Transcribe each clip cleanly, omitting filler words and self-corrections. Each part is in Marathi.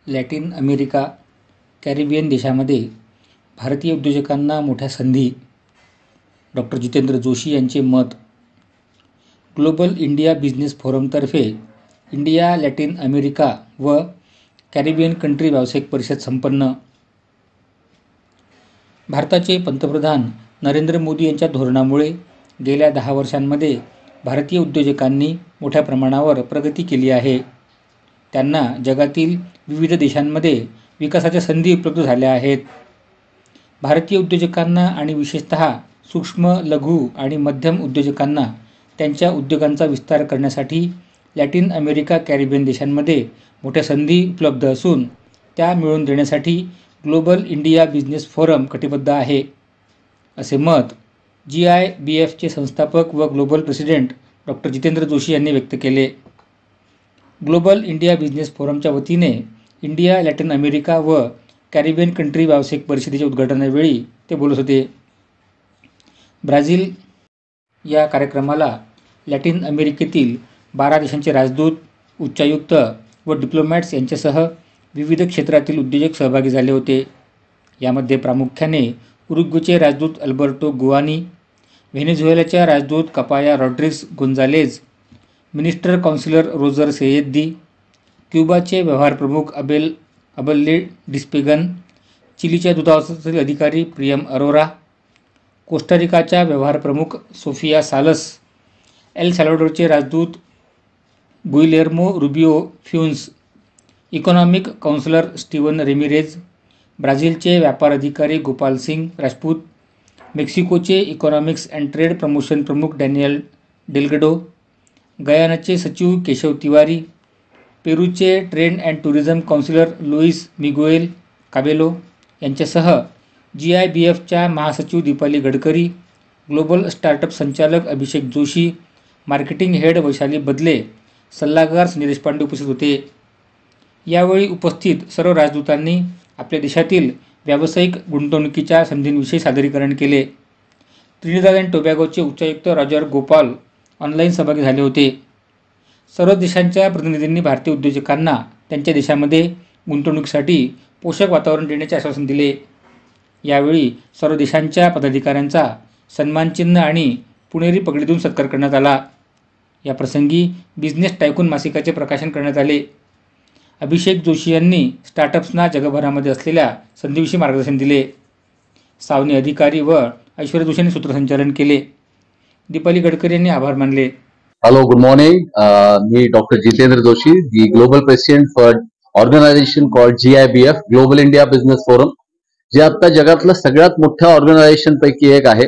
लॅटिन अमेरिका, कॅरिबियन देशांमध्ये भारतीय उद्योजकांना मोठ्या संधी. डॉक्टर जितेंद्र जोशी यांचे मत. ग्लोबल इंडिया बिझनेस फोरमतर्फे इंडिया, लॅटिन अमेरिका व कॅरिबियन कंट्री व्यावसायिक परिषद संपन्न. भारताचे पंतप्रधान नरेंद्र मोदी यांच्या धोरणामुळे गेल्या 10 वर्षांमध्ये भारतीय उद्योजकांनी मोठ्या प्रमाणावर प्रगती केली आहे. त्यांना जगातील विविध देशांमध्ये विकासाच्या संधी उपलब्ध झाल्या आहेत. भारतीय उद्योजकांना आणि विशेषतः सूक्ष्म, लघु आणि मध्यम उद्योजकांना त्यांच्या उद्योगांचा विस्तार करण्यासाठी लॅटिन अमेरिका, कॅरिबियन देशांमध्ये मोठ्या संधी उपलब्ध असून त्या मिळवून देण्यासाठी ग्लोबल इंडिया बिझनेस फोरम कटिबद्ध आहे, असे मत GIBFचे संस्थापक व global president doctor Jitendra Joshi यांनी व्यक्त केले. ग्लोबल इंडिया बिझनेस फोरमच्या वतीने इंडिया, लॅटिन अमेरिका व कॅरिबियन कंट्री व्यावसायिक परिषदेच्या उद्घाटनावेळी ते बोलत होते. ब्राझील या कार्यक्रमाला लॅटिन अमेरिकेतील 12 देशांचे राजदूत, उच्चायुक्त व डिप्लोमॅट्स यांच्यासह विविध क्षेत्रातील उद्योजक सहभागी झाले होते. यामध्ये प्रामुख्याने उरुग्वेचे राजदूत अल्बर्टो गुआनी, व्हेनेझुएलाच्या राजदूत कपाया रॉड्रिग्ज गोन्झालेज, मिनिस्टर काउन्सिलर रोजर सेयेदी, क्युबाचे व्यवहार प्रमुख अबेल्ले डिस्पेगन, चिलीच्या दूतावासातील अधिकारी प्रियम अरोरा, कोस्टारिकाच्या व्यवहार प्रमुख सोफिया सालस, एल सॅल्वाडोरचे राजदूत Guillermo Rubio Funes, economic counsellor Steven Ramirez, ब्राझीलचे व्यापार अधिकारी गोपाल सिंग राजपूत, मेक्सिकोचे इकॉनॉमिक्स अँड ट्रेड प्रमोशन प्रमुख डॅनियल डेल्गडो, गयानाचे सचिव केशव तिवारी, पेरूचे trade and tourism counsellor Luis Miguel Cabello यांच्यासह GIBFच्या महासचिव दीपाली गडकरी, ग्लोबल स्टार्टअप संचालक अभिषेक जोशी, मार्केटिंग हेड वैशाली बदले, सल्लागार संजय देशपांडे उपस्थित होते. यावेळी उपस्थित सर्व राजदूतांनी आपल्या देशातील व्यावसायिक गुंतवणुकीच्या संधींविषयी सादरीकरण केले. त्रिनिदाद अँड टोबॅगोचे उच्चायुक्त रॉजर गोपाल ऑनलाईन सहभागी झाले होते. सर्व देशांच्या प्रतिनिधींनी भारतीय उद्योजकांना त्यांच्या देशामध्ये गुंतवणुकीसाठी पोषक वातावरण देण्याचे आश्वासन दिले. यावेळी सर्व देशांच्या पदाधिकाऱ्यांचा सन्मानचिन्ह आणि पुणेरी पगडीतून सत्कार करण्यात आला. या प्रसंगी बिझनेस टायकून मासिकाचे प्रकाशन करण्यात आले. अभिषेक जोशी यांनी स्टार्टअप्सना जगभरामध्ये असलेल्या संधीविषयी मार्गदर्शन दिले. सावनी अधिकारी व ऐश्वर्या जोशी यांनी सूत्रसंचालन केले. दीपाली गडकरी यांनी आभार मानले. Hello, good morning. मी doctor Jitendra Joshi, the global president for organisation called GIBF, global India business forum, जे आता जगातलं सगळ्यात मोठ्या ऑर्गनायझेशन पैकी एक आहे.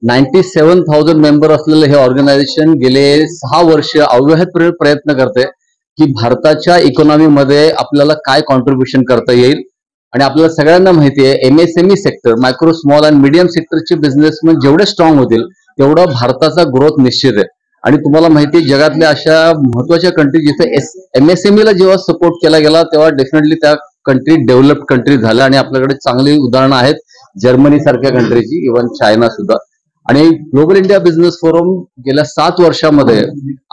97,000 मेंबर असलेलं हे ऑर्गनायझेशन गेले 6 वर्ष अव्याहतपणे प्रयत्न करते की भारताच्या इकॉनॉमीमध्ये आपल्याला काय कॉन्ट्रीब्युशन करता येईल. आणि आपल्याला सगळ्यांना माहिती आहे, MSME sector, micro small and medium सेक्टरचे बिझनेसमॅन जेवढे स्ट्रॉंग होतील तेवढा भारताचा ग्रोथ निश्चित आहे. आणि तुम्हाला माहिती आहे, जगातल्या अशा महत्वाच्या कंट्री जिथे MSME ला जेव्हा सपोर्ट केला गेला तेव्हा डेफिनेटली त्या कंट्री डेव्हलप्ड कंट्री झाल्या. आणि आपल्याकडे चांगली उदाहरणं आहेत, जर्मनी सारख्या कंट्रीची, इव्हन चायना सुद्धा. आणि ग्लोबल इंडिया बिझनेस फोरम गेल्या 7 वर्षामध्ये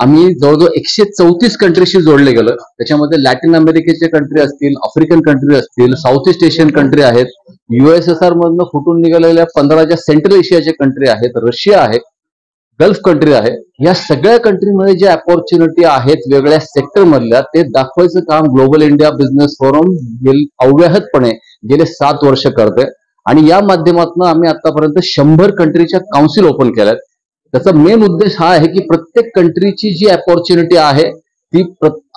आम्ही जवळजवळ 134 कंट्रीशी जोडले गेलो. त्याच्यामध्ये लॅटिन अमेरिकेचे कंट्री असतील, आफ्रिकन कंट्री असतील, साऊथ ईस्ट एशियन कंट्री आहेत, USSR मधनं फुटून निघालेल्या 15 ज्या सेंट्रल एशियाचे कंट्री आहेत, रशिया आहे, गल्फ कंट्री आहे. या सगळ्या कंट्रीमध्ये जे अपॉर्च्युनिटी आहेत वेगळ्या सेक्टर मधल्या, ते दाखवायचं काम ग्लोबल इंडिया बिझनेस फोरम अव्याहतपणे गेले 7 वर्ष करते. आणि या माध्यमातून आम्ही आतापर्यंत 100 कंट्रीच्या काउन्सिल ओपन केल्यात. त्याचा मेन उद्देश हा आहे की प्रत्येक कंट्रीची जी अपॉर्च्युनिटी आहे ती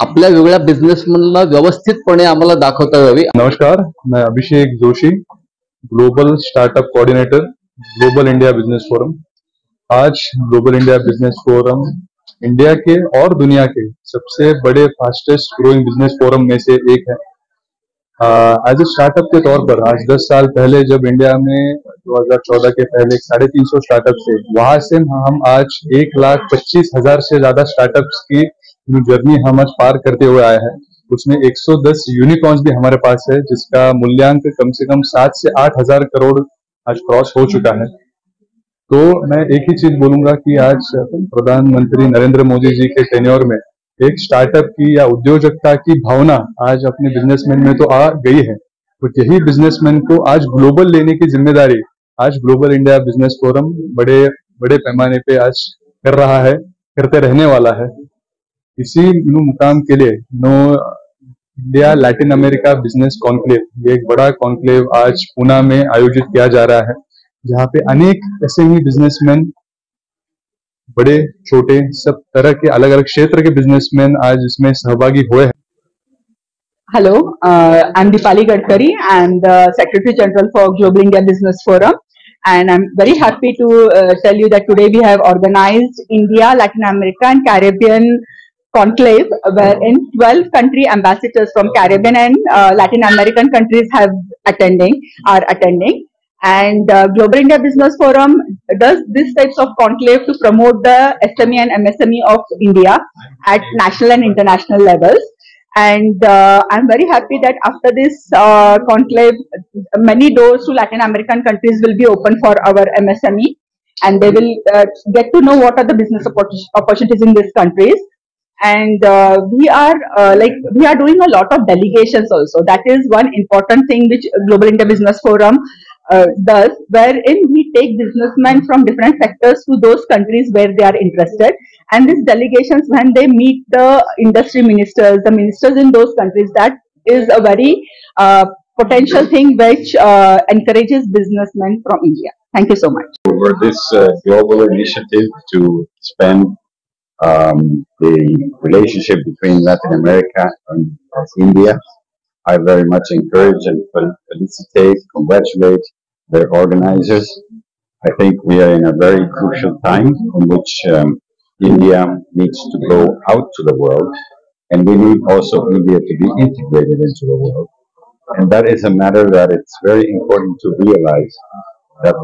आपल्या वेगळ्या बिझनेसमॅनला व्यवस्थितपणे आम्हाला दाखवता यावी. नमस्कार, मैं Abhishek Joshi, global startup coordinator, global India business forum. आज global India business forum India के और दुनिया के सबसे बड़े फास्टेस्ट ग्रोइंग बिजनेस फोरम में से एक है. एज ए स्टार्टअप के तौर पर आज 10 साल पहले जब इंडिया में 2014 के पहले 350 स्टार्टअप थे, वहां से हम आज 1,25,000 से ज्यादा स्टार्टअप्स की जर्नी हम आज पार करते हुए आए हैं. उसमें 110 यूनिकॉर्न्स भी हमारे पास है, जिसका मूल्यांक कम से कम 7 से 8 हजार करोड़ आज क्रॉस हो चुका है. तो मैं एक ही चीज बोलूंगा कि आज प्रधानमंत्री नरेंद्र मोदी जी के टेन्योर में एक स्टार्टअप की या उद्योजकता की भावना आज अपने बिजनेसमैन में तो आ गई है, तो यही बिजनेसमैन को आज ग्लोबल लेने की जिम्मेदारी आज ग्लोबल इंडिया बिजनेस फोरम बड़े बड़े पैमाने पे आज कर रहा है, करते रहने वाला है। इसी मुकाम के लिए India Latin America business conclave, ये एक बड़ा कॉन्क्लेव आज पूना में आयोजित किया जा रहा है, जहाँ पे अनेक ऐसे ही बिजनेसमैन, बड़े छोटे सब तरह के अलग अलग क्षेत्र के बिजनेसमैन आज इसमें सहभागी हुए हैं। Hello, I'm Dipali Gadkari. I'm the Secretary General for Global India Business Forum, and I'm very happy to tell you that today we have organized India, Latin America and Caribbean conclave, wherein 12 country ambassadors from Caribbean and Latin American countries are attending. And Global India Business Forum does this types of conclave to promote the SME and MSME of India at national and international levels. And I'm very happy that after this conclave, many doors to Latin American countries will be open for our MSME, and they will get to know what are the business opportunities in these countries. And we are doing a lot of delegations also. That is one important thing which Global India Business Forum does, wherein we take businessmen from different sectors to those countries where they are interested. And these delegations, when they meet the industry ministers, the ministers in those countries, that is a very potential thing which encourages businessmen from India. Thank you so much. Over this global initiative to expand the relationship between Latin America and India, I very much encourage and felicitate, congratulate their organizers. I think we are in a very crucial time in which India needs to go out to the world, and we need also India to be integrated into the world. And that is a matter that it's very important to realize that,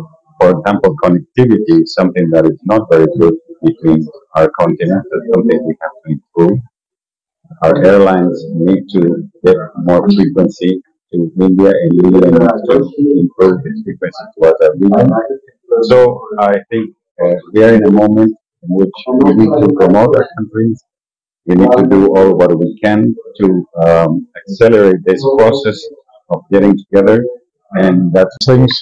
for example, connectivity is something that is not very good between our continents. That's something we have to improve. Our airlines need to get more frequency to India, and India needs to improve its frequency towards our region. So I think we are in a moment in which we need to promote our countries. We need to do all what we can to accelerate this process of getting together, and that's thanks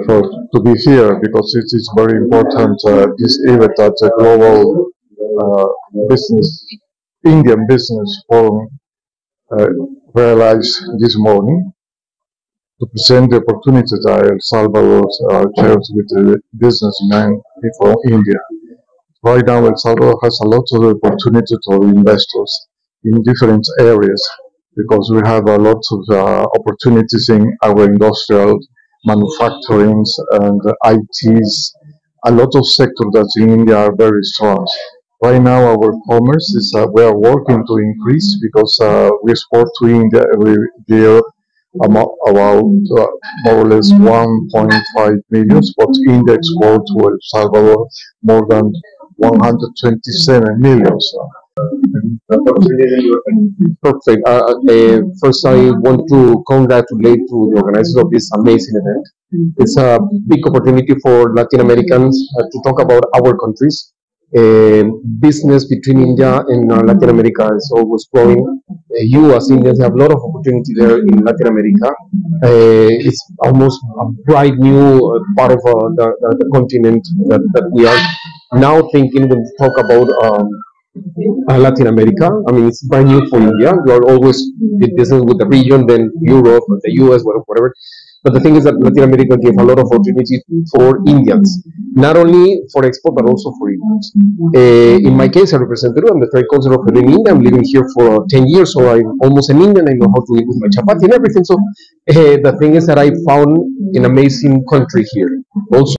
for to be here, because it is very important this event at the global Indian Business Forum realized this morning to present the opportunity that El Salvador shares with the businessmen from India. Right now, El Salvador has a lot of opportunity for investors in different areas, because we have a lot of opportunities in our industrial manufacturing and ITs. A lot of sectors that in India are very strong. Right now, our commerce is we are working to increase, because we export to India every year about more or less 1.5 million, but India exports to El Salvador more than 127 million. Perfect. First, I want to congratulate to the organizers of this amazing event. It's a big opportunity for Latin Americans to talk about our countries. Business between India and Latin America is always growing. You as Indians have a lot of opportunity there in Latin America. It's almost a bright new part of the continent that we are now thinking when we talk about Latin America. I mean, it's brand new for India. We are always in business with the region, then Europe, the US, whatever. But the thing is that Latin America gave a lot of opportunity for Indians, not only for export, but also for Indians. In my case, I represent Peru. I'm the trade consul of Peru in India. I'm living here for 10 years, so I'm almost an Indian. I know how to eat with my chapati and everything. So the thing is that I found an amazing country here. Also,